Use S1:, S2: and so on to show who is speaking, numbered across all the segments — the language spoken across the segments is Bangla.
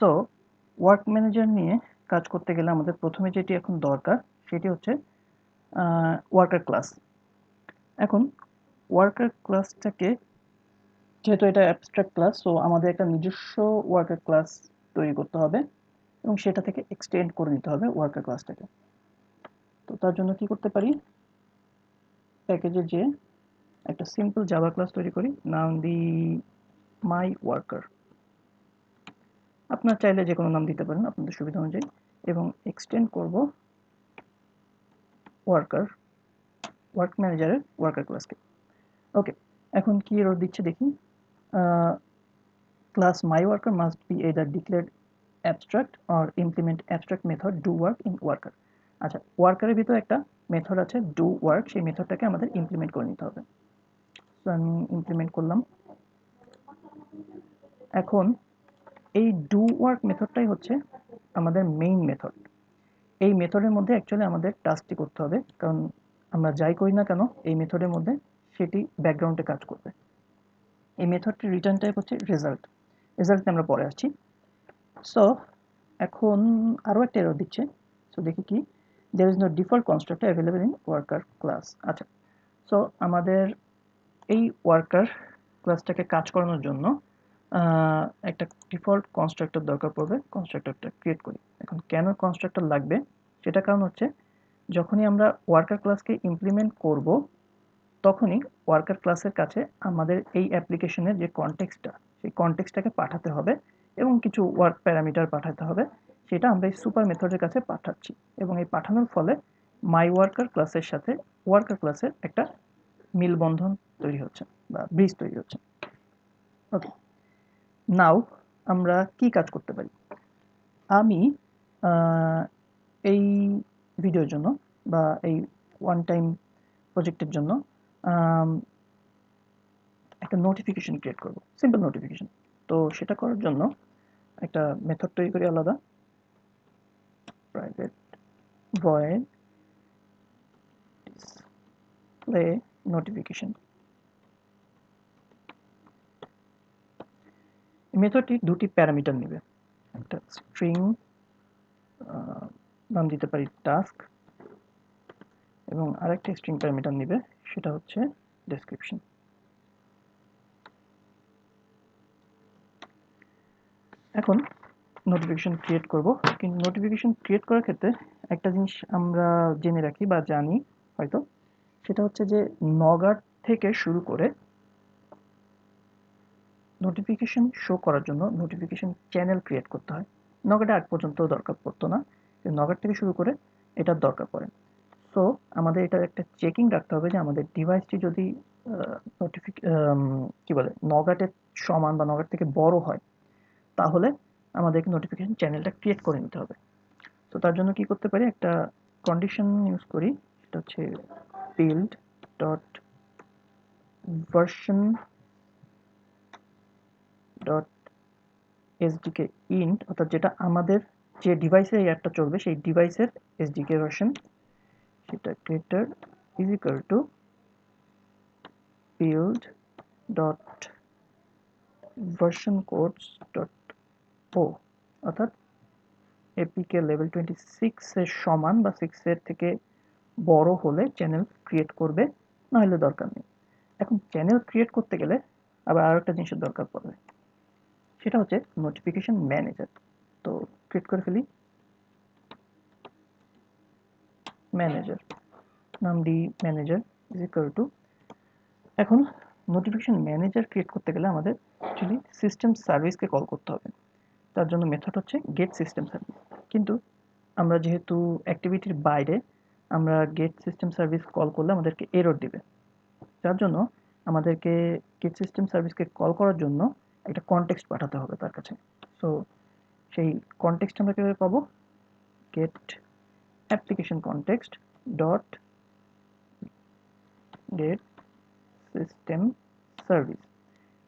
S1: সো ওয়ার্ক ম্যানেজার নিয়ে কাজ করতে গেলে আমাদের প্রথমে যেটি এখন দরকার সেটি হচ্ছে ওয়ার্কার ক্লাস। এখন ওয়ার্কার ক্লাসটাকে, যেহেতু এটা অ্যাবস্ট্রাক্ট ক্লাস, সো আমাদের একটা নিজস্ব ওয়ার্কার ক্লাস তৈরি করতে হবে এবং সেটা থেকে এক্সটেন্ড করে নিতে হবে ওয়ার্কার ক্লাসটাকে। তো তার জন্য কি করতে পারি, প্যাকেজে যে একটা সিম্পল জাভা ক্লাস তৈরি করি, নাম দিই মাই ওয়ার্কার। আপনার চাইলে যে কোনো নাম দিতে পারেন আপনাদের সুবিধা অনুযায়ী, এবং এক্সটেন্ড করব ওয়ার্ক ম্যানেজারের ওয়ার্কার ক্লাসকে। ওকে, এখন কি এরর দিচ্ছে দেখি। Class my worker must be either declared abstract or implement abstract method do work in worker। আচ্ছা, ওয়ার্কারের ভিতরে একটা মেথড আছে ডু ওয়ার্ক, সেই মেথডটাকে আমাদের ইমপ্লিমেন্ট করে নিতে হবে। তো আমি ইমপ্লিমেন্ট করলাম। এখন এই ডু ওয়ার্ক মেথডটাই হচ্ছে আমাদের মেইন মেথড। এই মেথডের মধ্যে অ্যাকচুয়ালি আমাদের টাস্কটি করতে হবে, কারণ আমরা যাই করি না কেন এই মেথডের মধ্যে সেটি ব্যাকগ্রাউন্ডে কাজ করবে। এই মেথডটির রিটার্ন টাইপ হচ্ছে রেজাল্ট। রেজাল্টে আমরা পরে আসছি। সো এখন আরও একটা এরর দিচ্ছে। সো দেখি কি, there is no default constructor available in worker class। আচ্ছা, সো আমাদের এই ওয়ার্কার ক্লাসটাকে কাজ করানোর জন্য একটা ডিফল্ট কনস্ট্রাক্টর দরকার পড়বে। কনস্ট্রাক্টরটা ক্রিয়েট করি। এখন কেন কনস্ট্রাক্টর লাগবে সেটা কারণ হচ্ছে, যখনই আমরা ওয়ার্কার ক্লাসকে ইমপ্লিমেন্ট করব তখনই ওয়ার্কার ক্লাসের কাছে আমাদের এই অ্যাপ্লিকেশনের যে কনটেক্সটটা, সেই কনটেক্সটটাকে পাঠাতে হবে এবং কিছু ওয়ার্ক প্যারামিটার পাঠাতে হবে। সেটা আমরা এই সুপার মেথডের কাছে পাঠাচ্ছি এবং এই পাঠানোর ফলে মাই ওয়ার্কার ক্লাসের সাথে ওয়ার্কার ক্লাসের একটা মিলবন্ধন তৈরি হচ্ছে বা ব্রিজ তৈরি হচ্ছে। ওকে, নাও আমরা কি কাজ করতে পারি। আমি এই ভিডিওর জন্য বা এই ওয়ান টাইম প্রজেক্টের জন্য একটা নোটিফিকেশন ক্রিয়েট করব, সিম্পল নোটিফিকেশন। তো সেটা করার জন্য একটা মেথড তৈরি করি আলাদা, প্রাইভেট ভয়েড ডিসপ্লে নোটিফিকেশন। মেথডটি দুটি প্যারামিটার নেবে, একটা স্ট্রিং নাম দিতে পারি টাস্ক, এবং আরেকটা স্ট্রিং প্যারামিটার নেবে, সেটা হচ্ছে ডেসক্রিপশন। এখন নোটিফিকেশন ক্রিয়েট করব, কিন্তু নোটিফিকেশন ক্রিয়েট করার ক্ষেত্রে একটা জিনিস আমরা জেনে রাখি বা জানি হয়তো, সেটা হচ্ছে যে নগাট থেকে শুরু করে নোটিফিকেশন শো করার জন্য নোটিফিকেশন চ্যানেল ক্রিয়েট করতে হয়। নগাটে আগ পর্যন্ত দরকার পড়তো না, নগাট থেকে শুরু করে এটার দরকার পড়ে। সো আমাদের এটার একটা চেকিং রাখতে হবে যে আমাদের ডিভাইসটি যদি কি বলে নগাটের সমান বা নগাট থেকে বড় হয়, তাহলে আমাদেরকে নোটিফিকেশন চ্যানেলটা ক্রিয়েট করে নিতে হবে। তো তার জন্য কি করতে পারি, একটা কন্ডিশন ইউজ করি, সেটা হচ্ছে build dot version dot SDK int, অর্থাৎ যেটা আমাদের যে ডিভাইসে এই অ্যাপটা চলবে সেই ডিভাইসের এসডিকে ভার্সন, সেটা greater is equal to build dot version codes dot O, অর্থাৎ এপিকে লেভেল 26 এর সমান বা 6 এর থেকে বড় হলে চ্যানেল ক্রিয়েট করবে, না হলে দরকার নেই। এখন চ্যানেল ক্রিয়েট করতে গেলে আবার আরো একটা জিনিসের দরকার পড়বে, সেটা হচ্ছে নোটিফিকেশন ম্যানেজার। তো ক্রিয়েট করে ফেলি, ম্যানেজার, নাম দিই ম্যানেজার ইজ ইকুয়াল টু। এখন নোটিফিকেশন ম্যানেজার ক্রিয়েট করতে গেলে আমাদের অ্যাকচুয়ালি সিস্টেম সার্ভিসকে কল করতে হবে। তার জন্য মেথড হচ্ছে গেট সিস্টেম সার্ভিস, কিন্তু আমরা যেহেতু অ্যাক্টিভিটির বাইরে, আমরা গেট সিস্টেম সার্ভিস কল করলে আমাদেরকে এরর দিবে। যার জন্য আমাদেরকে গেট সিস্টেম সার্ভিসকে কল করার জন্য একটা কনটেক্সট পাঠাতে হবে তার কাছে। সো সেই কনটেক্সট আমরা কীভাবে পাবো, get application context dot get system service.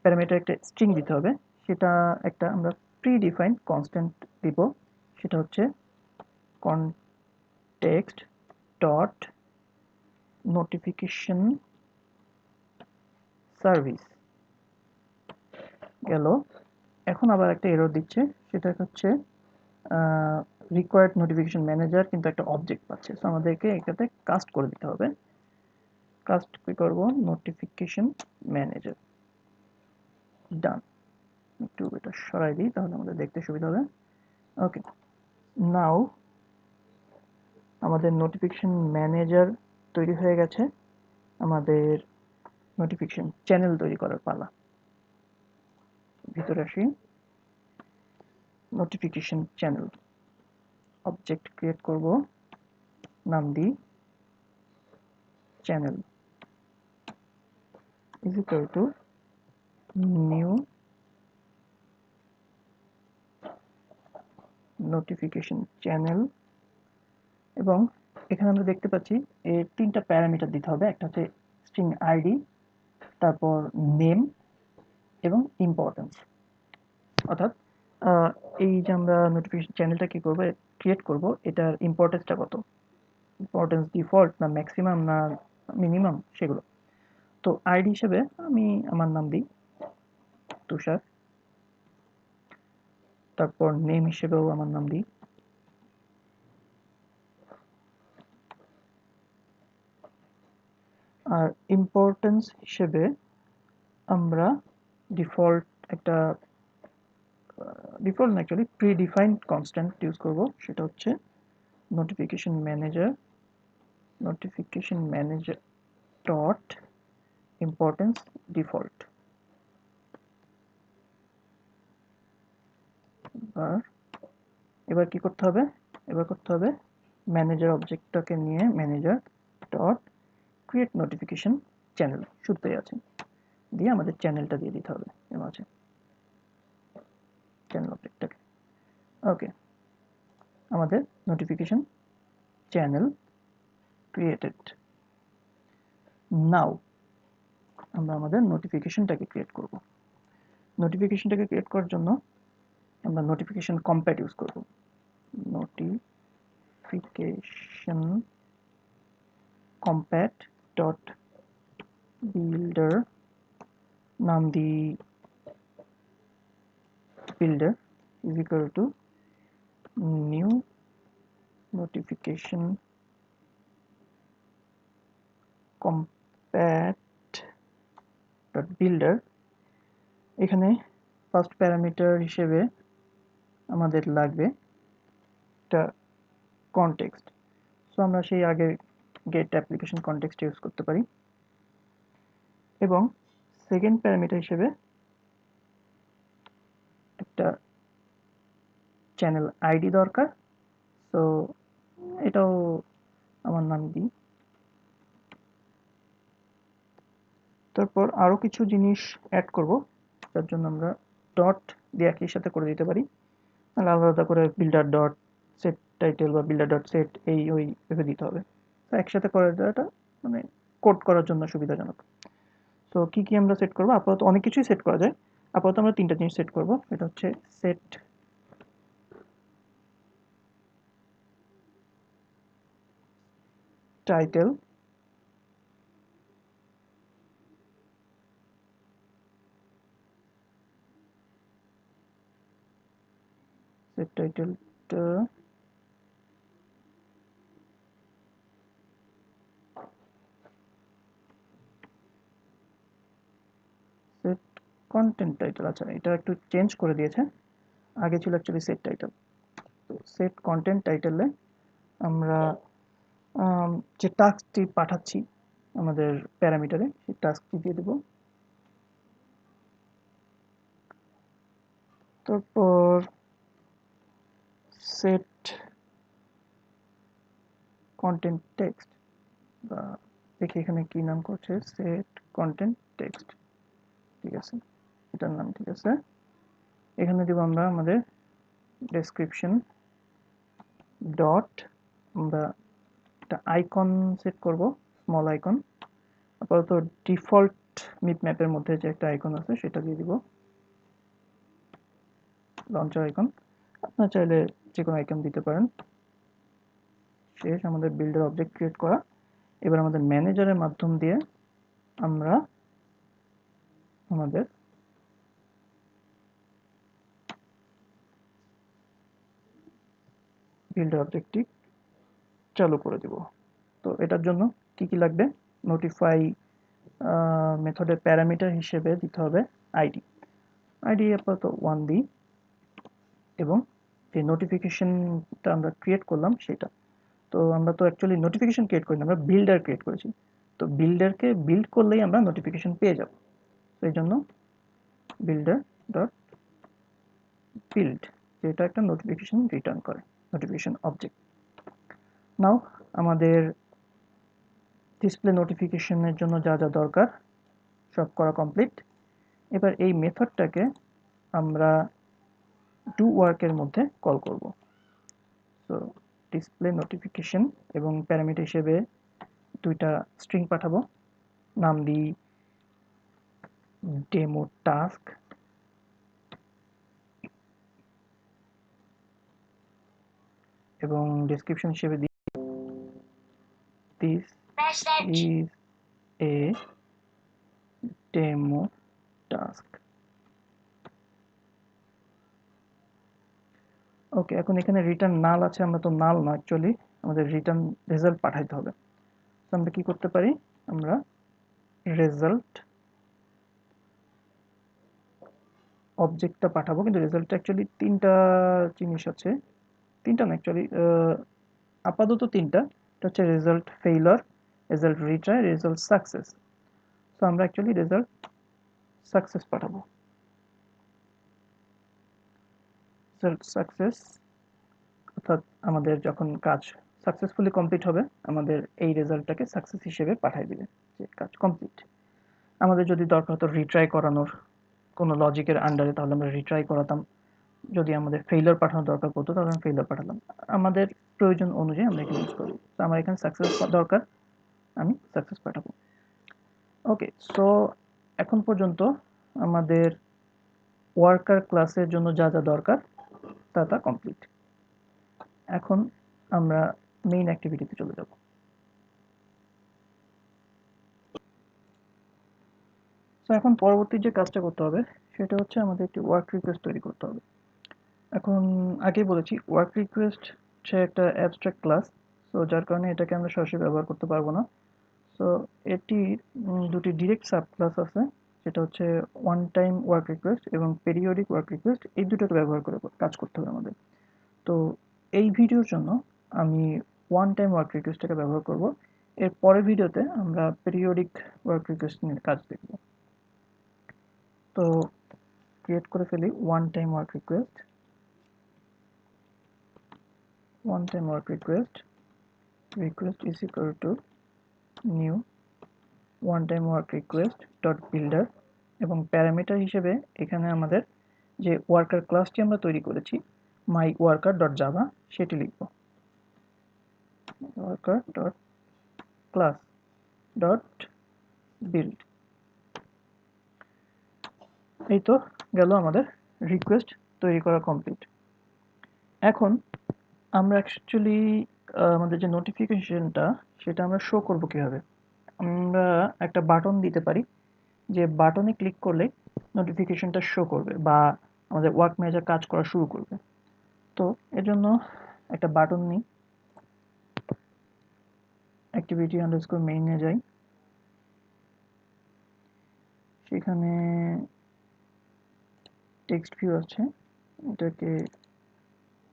S1: Parameter একটা স্ট্রিং দিতে হবে, সেটা একটা আমরা প্রি ডিফাইন্ড কনস্ট্যান্ট দিব, সেটা হচ্ছে কনটেক্সট ডট নোটিফিকেশন সার্ভিস গেল। এখন আবার একটা এরর দিচ্ছে, সেটা হচ্ছে রিকোয়ার্ড নোটিফিকেশন ম্যানেজার কিন্তু একটা অবজেক্ট পাচ্ছে। সো আমাদেরকে এটাতে কাস্ট করে দিতে হবে। কাস্ট কি করব, নোটিফিকেশন ম্যানেজার, ডান। একটু এটা সরাই দিই তাহলে আমাদের দেখতে সুবিধা হবে। ওকে, নাও আমাদের নোটিফিকেশন ম্যানেজার তৈরি হয়ে গেছে। আমাদের নোটিফিকেশন চ্যানেল তৈরি করার পালা। ভিতরে আসি, নোটিফিকেশন চ্যানেল অবজেক্ট ক্রিয়েট করব, নাম দিই channel is equal two new notification channel. এবং এখানে আমরা দেখতে পাচ্ছি এর তিনটা প্যারামিটার দিতে হবে, একটা হচ্ছে স্ট্রিং আইডি, তারপর নেম এবং ইম্পর্টেন্স। অর্থাৎ এই যে আমরা নোটিফিকেশন চ্যানেলটা কি করব, ক্রিয়েট করব, এটার ইম্পর্টেন্সটা কত, ইম্পর্টেন্স ডিফল্ট না ম্যাক্সিমাম না মিনিমাম, সেগুলো। তো আইডি হিসেবে আমি আমার নাম দিই তুষার, তারপর নেম হিসেবেও আমার নাম দিই, আর ইম্পর্টেন্স হিসেবে আমরা ডিফল্ট একটা ডিফল্ট না actually predefined constant use করব, সেটা হচ্ছে notification manager, notification manager dot importance default. আর এবার কি করতে হবে, এবার করতে হবে ম্যানেজার অবজেক্টটাকে নিয়ে manager dot create notification channel, শুরুতেই আছে, দিয়ে আমাদের চ্যানেলটা দিয়ে দিতে হবে এর মাঝে, চ্যানেল অবজেক্টটাকে। ওকে, আমাদের নোটিফিকেশন চ্যানেল ক্রিয়েটেড। নাও আমরা আমাদের নোটিফিকেশনটাকে ক্রিয়েট করব। নোটিফিকেশনটাকে ক্রিয়েট করার জন্য আমরা নোটিফিকেশন কম্প্যাট ইউজ করব। নোটিফিকেশন কম্প্যাট ডট বিল্ডার, নাম দিই builder is equal to new notification compat dot builder। এখানে ফার্স্ট প্যারামিটার হিসেবে আমাদের লাগবে একটা কনটেক্সট। সো আমরা সেই আগে গেট অ্যাপ্লিকেশন কনটেক্সট ইউজ করতে পারি। এবং সেকেন্ড প্যারামিটার হিসেবে একটা চ্যানেল আইডি দরকার। সো এটাও আমার নাম দিই। তারপর আরও কিছু জিনিস অ্যাড করব, তার জন্য আমরা ডট দিয়ে একই সাথে করে দিতে পারি, আলাদা আলাদা করে বিল্ডার ডট সেট টাইটেল বা বিল্ডার ডট সেট এই ওই ভেবে দিতে হবে। তো একসাথে করে দেওয়াটা মানে কোড করার জন্য সুবিধাজনক। তো কী কী আমরা সেট করবো, আপাতত অনেক কিছুই সেট করা যায়, আপাতত আমরা তিনটা জিনিস সেট করব। এটা হচ্ছে সেট টাইটেল, সেট টাইটেলটা সেট কন্টেন্ট টাইটেল, আচ্ছা এটা একটু চেঞ্জ করে দিয়েছে, আগে ছিল অ্যাকচুয়ালি সেট টাইটেল। তো সেট কন্টেন্ট টাইটেলে আমরা যে টাস্কটি পাঠাচ্ছি আমাদের প্যারামিটারে, সেই টাস্কটি দিয়ে দেব। তারপর সেট কন্টেন্ট টেক্সট, বা দেখি এখানে কি নাম করছে, সেট কন্টেন্ট টেক্সট, ঠিক আছে, এটার নাম ঠিক আছে। এখানে দেব আমরা আমাদের ডেসক্রিপশন ডট, আমরা একটা আইকন সেট করব, স্মল আইকন। আপাতত ডিফল্ট মিট ম্যাপের মধ্যে যে একটা আইকন আছে সেটা দিয়ে দিব, লঞ্চার আইকন। আপনার চাইলে যে কোনো আইকন দিতে পারেন। শেষ আমাদের বিল্ডার অবজেক্ট ক্রিয়েট করা। এবার আমাদের ম্যানেজারের মাধ্যম দিয়ে আমরা আমাদের বিল্ডার অবজেক্টটি চালু করে দেব। তো এটার জন্য কি লাগবে, নোটিফাই মেথডের প্যারামিটার হিসেবে দিতে হবে আইডি। আইডি আপাতত 1 দিই এবং যে নোটিফিকেশনটা আমরা ক্রিয়েট করলাম সেটা। তো আমরা তো অ্যাকচুয়ালি নোটিফিকেশন ক্রিয়েট করিনি, আমরা বিল্ডার ক্রিয়েট করেছি। তো বিল্ডারকে বিল্ড করলেই আমরা নোটিফিকেশন পেয়ে যাব। তো এই জন্য বিল্ডার ডট বিল্ড, যেটা একটা নোটিফিকেশন রিটার্ন করে, নোটিফিকেশন অবজেক্ট। নাও আমাদের ডিসপ্লে নোটিফিকেশনের জন্য যা যা দরকার সব করা কমপ্লিট। এবার এই মেথডটাকে আমরা ডু ওয়ার্কের মধ্যে কল করব। তো ডিসপ্লে নোটিফিকেশন এবং প্যারামিটার হিসেবে দুইটা স্ট্রিং পাঠাবো, নাম দিই ডেমো টাস্ক এবং ডেসক্রিপশন হিসেবে দিই this is a demo task. Okay, এখন এখানে রিটার্ন নাল আছে, আমরা তো নাল না, অ্যাকচুয়ালি আমাদের রিটার্ন রেজাল্ট পাঠাইতে হবে। তো আমরা কি করতে পারি, আমরা রেজাল্ট অবজেক্টটা পাঠাবো, কিন্তু রেজাল্টটা অ্যাকচুয়ালি তিনটা জিনিস আছে, তিনটা না অ্যাকচুয়ালি আপাতত তিনটা। এটা হচ্ছে result failure, result retry, result success. তো আমরা অ্যাকচুয়ালি রেজাল্ট সাকসেস পাঠাবো। রেজাল্ট সাকসেস অর্থাৎ আমাদের যখন কাজ সাকসেসফুলি কমপ্লিট হবে আমাদের এই রেজাল্টটাকে সাকসেস হিসেবে পাঠিয়ে দিবে যে কাজ কমপ্লিট। আমাদের যদি দরকার হতো রিট্রাই করানোর কোনো লজিকের আন্ডারে, তাহলে আমরা রিট্রাই করাতাম। যদি আমাদের ফেইলার পাঠানোর দরকার পড়তো তাহলে আমি ফেইলার পাঠালাম। আমাদের প্রয়োজন অনুযায়ী আমরা এখানে ইউজ করি। তো আমার এখানে সাকসেস দরকার, আমি সাকসেস পাঠাবো। ওকে, সো এখন পর্যন্ত আমাদের ওয়ার্কার ক্লাসের জন্য যা যা দরকার তা কমপ্লিট। এখন আমরা মেইন অ্যাক্টিভিটিতে চলে যাব। সো এখন পরবর্তী যে কাজটা করতে হবে সেটা হচ্ছে আমাদের একটি ওয়ার্ক রিকোয়েস্ট তৈরি করতে হবে। এখন আগেই বলেছি ওয়ার্ক রিকোয়েস্ট হচ্ছে একটা অ্যাবস্ট্রাক্ট ক্লাস, সো যার কারণে এটাকে আমরা সরাসরি ব্যবহার করতে পারবো না। সো এটি দুটি ডিরেক্ট সাব ক্লাস আছে, যেটা হচ্ছে ওয়ান টাইম ওয়ার্ক রিকোয়েস্ট এবং পেরিওডিক ওয়ার্ক রিকোয়েস্ট। এই দুটোকে ব্যবহার করে কাজ করতে হবে আমাদের। তো এই ভিডিওর জন্য আমি ওয়ান টাইম ওয়ার্ক রিকোয়েস্টটাকে ব্যবহার করব। এর পরের ভিডিওতে আমরা পেরিওডিক ওয়ার্ক রিকোয়েস্ট নিয়ে কাজ দেখব। তো ক্রিয়েট করে ফেলি one time work request, one time work request request is equal two new one time work request dot builder এবং প্যারামিটার হিসেবে এখানে আমাদের যে ওয়ার্কার ক্লাসটি আমরা তৈরি করেছি মাই ওয়ার্কার ডট জাভা সেটি লিখব। Worker dot class dot build. এই তো গেল আমাদের রিকোয়েস্ট তৈরি করা কমপ্লিট। এখন আমরা অ্যাকচুয়ালি আমাদের যে নোটিফিকেশনটা সেটা আমরা শো করব কিভাবে, আমরা একটা বাটন দিতে পারি, যে বাটনে ক্লিক করলে নোটিফিকেশনটা শো করবে বা আমাদের ওয়ার্ক ম্যানেজার কাজ করা শুরু করবে। তো এর জন্য একটা বাটন নিই, অ্যাক্টিভিটি আন্ডারস্কোর মেইনে যাই, সেখানে টেক্সট ভিউ আছে, এটাকে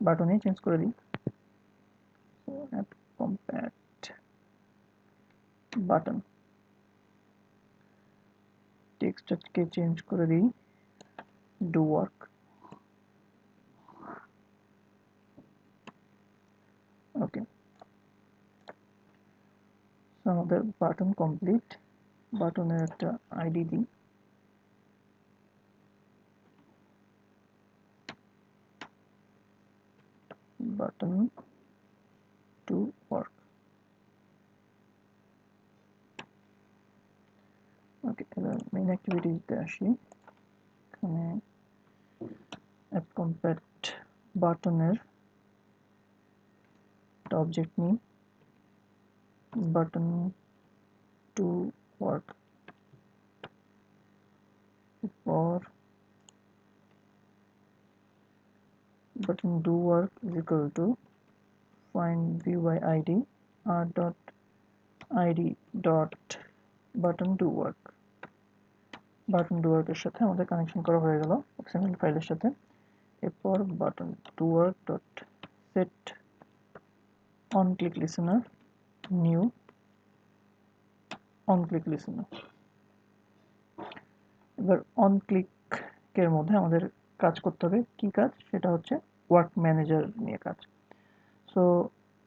S1: বাটনে চেঞ্জ করে দিই। অ্যাপ কম্প্যাক্ট বাটন, টেক্সটকে চেঞ্জ করে দিই ডু ওয়ার্ক। ওকে, আমাদের বাটন কমপ্লিট। বাটনের একটা আইডি দিই, বাটন টু ওয়ার্ক। ওকে, এবার মেইন অ্যাক্টিভিটিতে আসি। এখানে অ্যাপ কম্প্যাক্ট বাটনের একটা অবজেক্ট নিই, বাটন টু ওয়ার্ক। এরপর button do work is equal two find view by id r dot id dot button do work এর সাথে আমাদের কানেকশন করা হয়ে গেল XML ফাইলের সাথে। এরপর button do work dot set on click listener new on click listener. এবার অন ক্লিকের মধ্যে আমাদের কাজ করতে হবে, কি কাজ সেটা হচ্ছে ওয়ার্ক ম্যানেজার নিয়ে কাজ। সো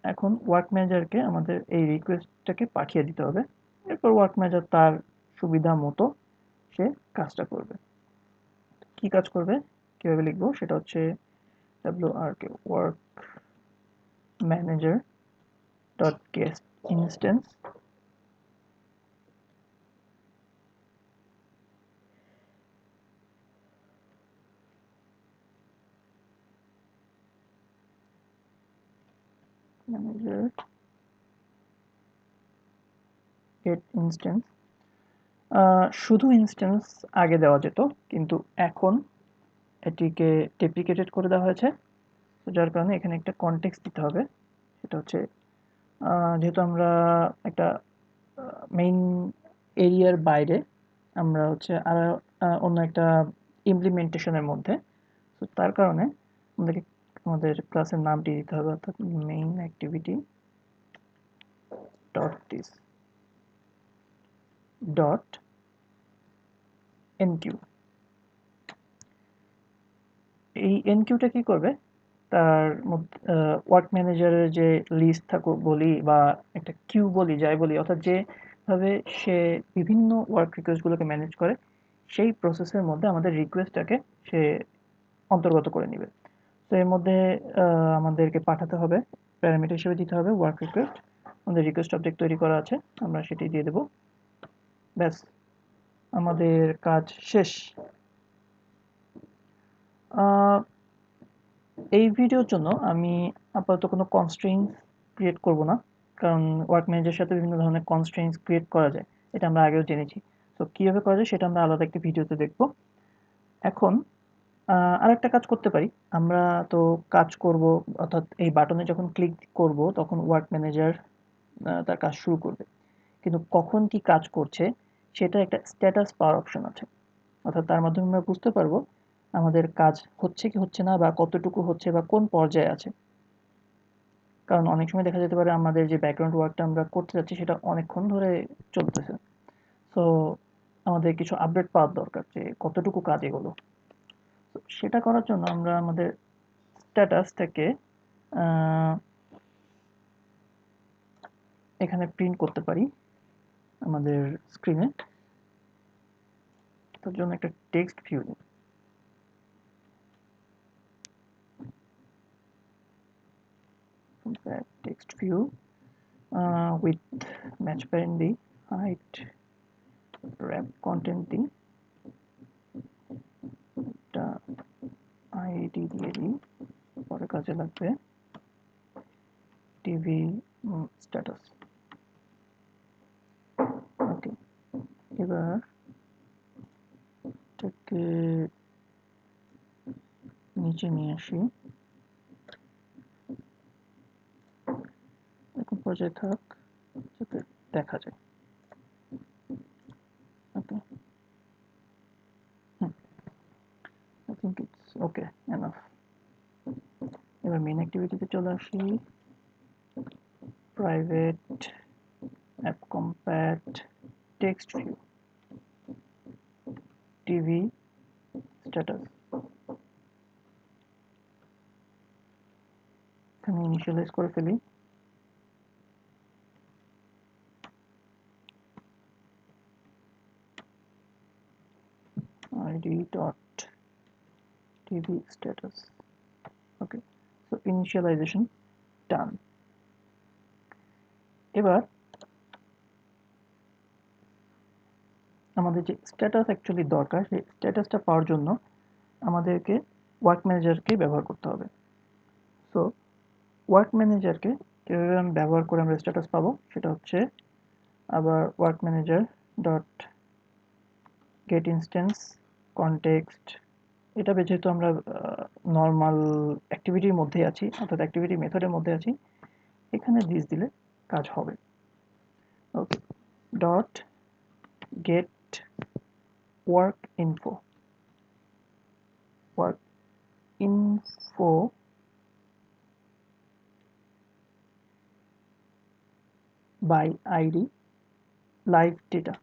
S1: এখন ওয়ার্ক ম্যানেজারকে আমাদের এই রিকোয়েস্টটাকে পাঠিয়ে দিতে হবে। এরপর ওয়ার্ক ম্যানেজার তার সুবিধা মতো সে কাজটা করবে। কি কাজ করবে কিভাবে লিখবো সেটা হচ্ছে wrk work manager dot guest instance manager get instance। শুধু ইনস্ট্যান্স আগে দেওয়া যেত, কিন্তু এখন এটিকে ডেপ্রিকেটেড করে দেওয়া হয়েছে। তো যার কারণে এখানে একটা কনটেক্সট দিতে হবে। সেটা হচ্ছে যেহেতু আমরা একটা মেইন এরিয়ার বাইরে আমরা হচ্ছে আর অন্য একটা ইমপ্লিমেন্টেশনের মধ্যে, তো তার কারণে আমাদেরকে আমাদের ক্লাসের নামটি দিতে হবে, অর্থাৎ main activity dot this dot enqueue. এই এনকিউটা কি করবে, তার মধ্যে ওয়ার্ক ম্যানেজারের যে লিস্ট থাকুক বলি বা একটা কিউ বলি যাই বলি, অর্থাৎ যেভাবে সে বিভিন্ন ওয়ার্ক রিকোয়েস্টগুলোকে ম্যানেজ করে সেই প্রসেসের মধ্যে আমাদের রিকোয়েস্টটাকে সে অন্তর্গত করে নেবে। তো এর মধ্যে আমাদেরকে পাঠাতে হবে, প্যারামিটার হিসেবে দিতে হবে ওয়ার্ক রিকোয়েস্ট। আমাদের রিকোয়েস্ট অবজেক্ট তৈরি করা আছে, আমরা সেটি দিয়ে দেব। ব্যাস, আমাদের কাজ শেষ। এই ভিডিওর জন্য আমি আপাতত কোনো কনস্ট্রেইন্টস ক্রিয়েট করব না, কারণ ওয়ার্ক ম্যানেজারের সাথে বিভিন্ন ধরনের কনস্ট্রেইন্টস ক্রিয়েট করা যায়, এটা আমরা আগেও জেনেছি। তো কীভাবে করা যায় সেটা আমরা আলাদা একটি ভিডিওতে দেখব। এখন আরেকটা কাজ করতে পারি আমরা, তো কাজ করব অর্থাৎ এই বাটনে যখন ক্লিক করব তখন ওয়ার্ক ম্যানেজার তার কাজ শুরু করবে, কিন্তু কখন কি কাজ করছে সেটা একটা স্ট্যাটাস পাওয়ার অপশন আছে, অর্থাৎ তার মাধ্যমে আমরা বুঝতে পারবো আমাদের কাজ হচ্ছে কি হচ্ছে না, বা কতটুকু হচ্ছে বা কোন পর্যায়ে আছে। কারণ অনেক সময় দেখা যেতে পারে আমাদের যে ব্যাকগ্রাউন্ড ওয়ার্কটা আমরা করতে যাচ্ছি সেটা অনেকক্ষণ ধরে চলতেছে, তো আমাদের কিছু আপডেট পাওয়ার দরকার যে কতটুকু কাজ এগোলো। তো সেটা করার জন্য আমরা আমাদের স্ট্যাটাসটাকে এখানে প্রিন্ট করতে পারি আমাদের স্ক্রিনে। তার জন্য একটা টেক্সট ভিউ নিই। Text view with match parent দিই, height wrap content দিই, একটা আইডি দিয়ে দিই, পরে কাজে লাগবে টিভি স্ট্যাটাস। ওকে, এবার এটাকে নিচে নিয়ে আসি, এখন পর্যায়ে থাক যাতে দেখা যায়। Okay, I think it's okay enough. এবার মেইন অ্যাক্টিভিটিতে চলে আসি, private app compat text view TV status. এখানে ইনিশিয়ালাইজ করে ফেলি। id dot tv status. Okay, so initialization done. এবার আমাদের যে স্ট্যাটাস অ্যাকচুয়ালি দরকার সেই স্ট্যাটাসটা পাওয়ার জন্য আমাদেরকে ওয়ার্ক ম্যানেজারকে ব্যবহার করতে হবে। সো ওয়ার্ক ম্যানেজারকে কীভাবে আমি ব্যবহার করে আমরা স্ট্যাটাস পাবো সেটা হচ্ছে আবার work manager dot gate instance context. এটা যেহেতু আমরা নর্মাল অ্যাক্টিভিটির মধ্যেই আছি, অর্থাৎ অ্যাক্টিভিটি মেথডের মধ্যে আছি, এখানে দিস দিলে কাজ হবে। Okay, dot get work info by ID live data.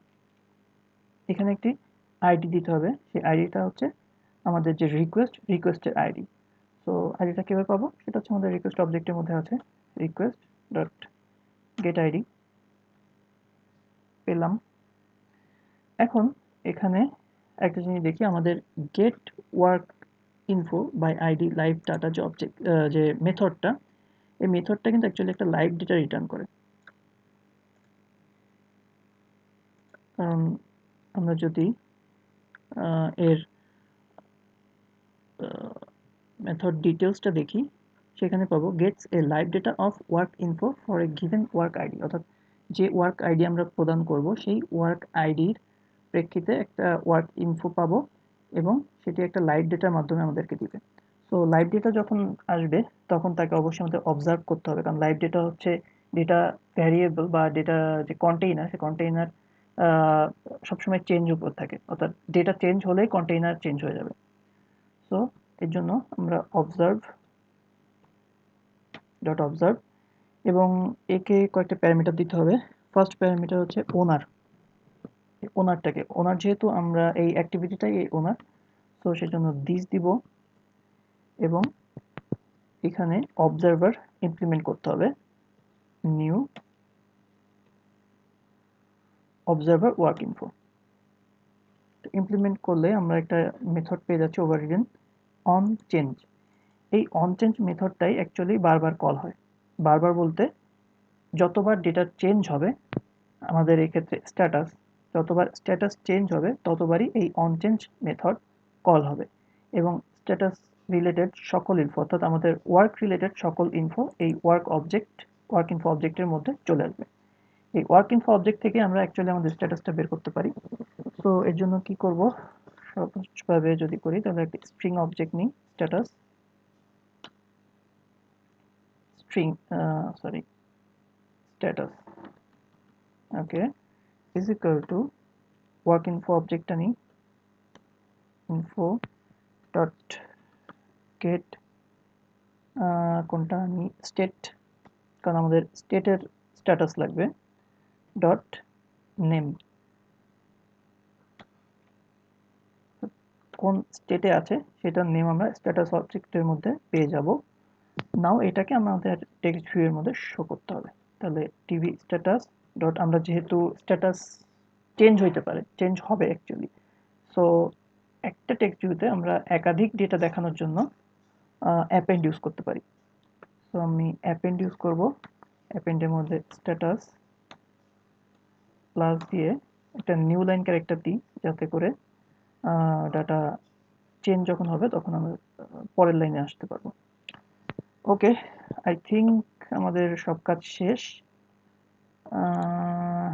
S1: এখানে একটি আইডি দিতে হবে, সেই আইডিটা হচ্ছে আমাদের যে রিকোয়েস্টের আইডি। সো আইডিটা কীভাবে পাবো, সেটা হচ্ছে আমাদের রিকোয়েস্ট অবজেক্টের মধ্যে আছে, রিকোয়েস্ট ডট গেট আইডি পেলাম। এখন এখানে একটা জিনিস দেখি, আমাদের get work info by ID live data যে অবজেক্ট যে মেথডটা, এই মেথডটা কিন্তু অ্যাকচুয়ালি একটা লাইভ ডেটা রিটার্ন করে। কারণ আমরা যদি এর মেথড ডিটেলসটা দেখি, সেখানে পাবো gets a live data of work info for a given work ID, অর্থাৎ যে ওয়ার্ক আইডি আমরা প্রদান করব সেই ওয়ার্ক আইডির প্রেক্ষিতে একটা ওয়ার্ক ইনফো পাবো এবং সেটি একটা লাইভ ডেটার মাধ্যমে আমাদেরকে দিবে। সো লাইভ ডেটা যখন আসবে তখন তাকে অবশ্যই আমাদের অবজার্ভ করতে হবে, কারণ লাইভ ডেটা হচ্ছে ডেটা ভ্যারিয়েবল বা ডেটা যে কন্টেইনার, সে কন্টেইনার সবসময় চেঞ্জ উপর থাকে, অর্থাৎ ডেটা চেঞ্জ হলেই কন্টেইনার চেঞ্জ হয়ে যাবে। সো এর জন্য আমরা অবজার্ভ ডট অবজার্ভ এবং একে কয়েকটা প্যারামিটার দিতে হবে। ফার্স্ট প্যারামিটার হচ্ছে ওনারটাকে, ওনার যেহেতু আমরা এই অ্যাক্টিভিটিটাই এই ওনার, সো সেজন্য দিস দিব এবং এখানে অবজারভার ইমপ্লিমেন্ট করতে হবে, new observer work info. Implement করলে আমরা একটা মেথড পেয়ে যাচ্ছি ওভাররিডেন অন চেঞ্জ। এই অন চেঞ্জ মেথডটাই অ্যাকচুয়ালি বারবার কল হয়। বারবার বলতে যতবার ডেটা চেঞ্জ হবে, আমাদের এই ক্ষেত্রে স্ট্যাটাস, যতবার স্ট্যাটাস চেঞ্জ হবে ততবারই এই অন চেঞ্জ মেথড কল হবে এবং স্ট্যাটাস রিলেটেড সকল ইনফো, অর্থাৎ আমাদের ওয়ার্ক রিলেটেড সকল ইনফো এই ওয়ার্ক ইনফো অবজেক্টের মধ্যে চলে আসবে। এই ওয়ার্ক ইনফো অবজেক্ট থেকে আমরা অ্যাকচুয়ালি আমাদের স্ট্যাটাসটা বের করতে পারি। তো এর জন্য কি করব, সহজভাবে যদি করি তাহলে একটা স্ট্রিং অবজেক্ট নিই, status string status okay is equal to work info অবজেক্টটা নিই, ইনফো ডট গেট কোনটা নিই, স্টেট, কারণ আমাদের স্টেটের স্ট্যাটাস লাগবে, ডট নেম, কোন স্টেটে আছে সেটার নেম আমরা স্ট্যাটাস অবজেক্টের মধ্যে পেয়ে যাব। নাও এটাকে আমাদের টেক্সট ভিউ এর মধ্যে শো করতে হবে। তাহলে টিভি স্ট্যাটাস ডট, আমরা যেহেতু স্ট্যাটাস চেঞ্জ হইতে পারে, চেঞ্জ হবে অ্যাকচুয়ালি, সো একটা টেক্সট ভিউতে আমরা একাধিক ডেটা দেখানোর জন্য অ্যাপেন্ড ইউজ করতে পারি। সো আমি অ্যাপেন্ড ইউজ করব, অ্যাপেন্ডের মধ্যে স্ট্যাটাস প্লাস দিয়ে একটা নিউ লাইন ক্যারেক্টার দিই, যাতে করে ডাটা চেঞ্জ যখন হবে তখন আমরা পরের লাইনে আসতে পারবো। ওকে, আই থিঙ্ক আমাদের সব কাজ শেষ।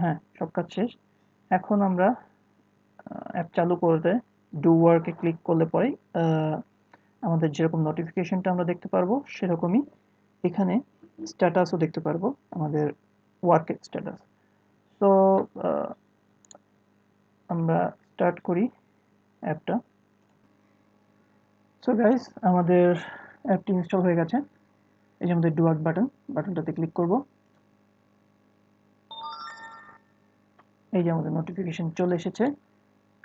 S1: হ্যাঁ, সব কাজ শেষ। এখন আমরা অ্যাপ চালু করতে ডু ওয়ার্কে ক্লিক করলে পরেই আমাদের যেরকম নোটিফিকেশনটা আমরা দেখতে পারবো, সেরকমই এখানে স্ট্যাটাসও দেখতে পারবো, আমাদের ওয়ার্কের স্ট্যাটাস। তো আমরা স্টার্ট করি অ্যাপটা। সো গাইস, আমাদের অ্যাপটি ইনস্টল হয়ে গেছে। এই যে আমাদের ডু ওয়ার্ক বাটনটাতে ক্লিক করব। এই যে আমাদের নোটিফিকেশন চলে এসেছে।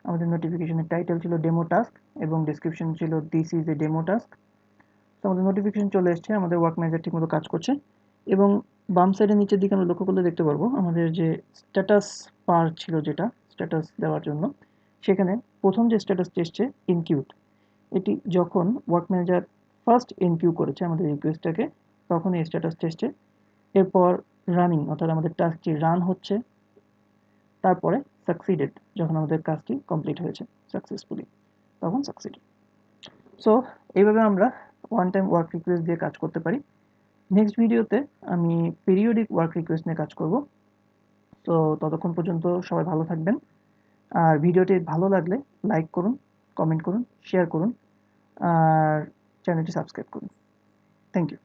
S1: আমাদের নোটিফিকেশনের টাইটেল ছিল ডেমো টাস্ক এবং ডেসক্রিপশন ছিল this is a demo task. তো আমাদের নোটিফিকেশন চলে এসেছে, আমাদের ওয়ার্ক ম্যানেজার ঠিকমতো কাজ করছে এবং বাম সাইডের নিচের দিকে আমরা লক্ষ্য করলে দেখতে পারবো আমাদের যে স্ট্যাটাস বার ছিল, যেটা স্ট্যাটাস দেওয়ার জন্য, সেখানে প্রথম যে স্ট্যাটাসটি এসছে ইনকিউড, এটি যখন ওয়ার্ক ম্যানেজার ফার্স্ট ইনকিউ করেছে আমাদের রিকোয়েস্টটাকে, তখন এই স্ট্যাটাসটি এসছে। এরপর রানিং, অর্থাৎ আমাদের টাস্কটি রান হচ্ছে, তারপরে সাকসিডেড, যখন আমাদের কাজটি কমপ্লিট হয়েছে সাকসেসফুলি, তখন সাকসিডেড। সো এইভাবে আমরা ওয়ান টাইম ওয়ার্ক রিকোয়েস্ট দিয়ে কাজ করতে পারি। নেক্সট ভিডিওতে আমি পিরিয়ডিক ওয়ার্ক রিকোয়েস্ট নিয়ে কাজ করব। তো ততক্ষণ পর্যন্ত সবাই ভালো থাকবেন, আর ভিডিওটি ভালো লাগলে লাইক করুন, কমেন্ট করুন, শেয়ার করুন আর চ্যানেলটি সাবস্ক্রাইব করুন। Thank you.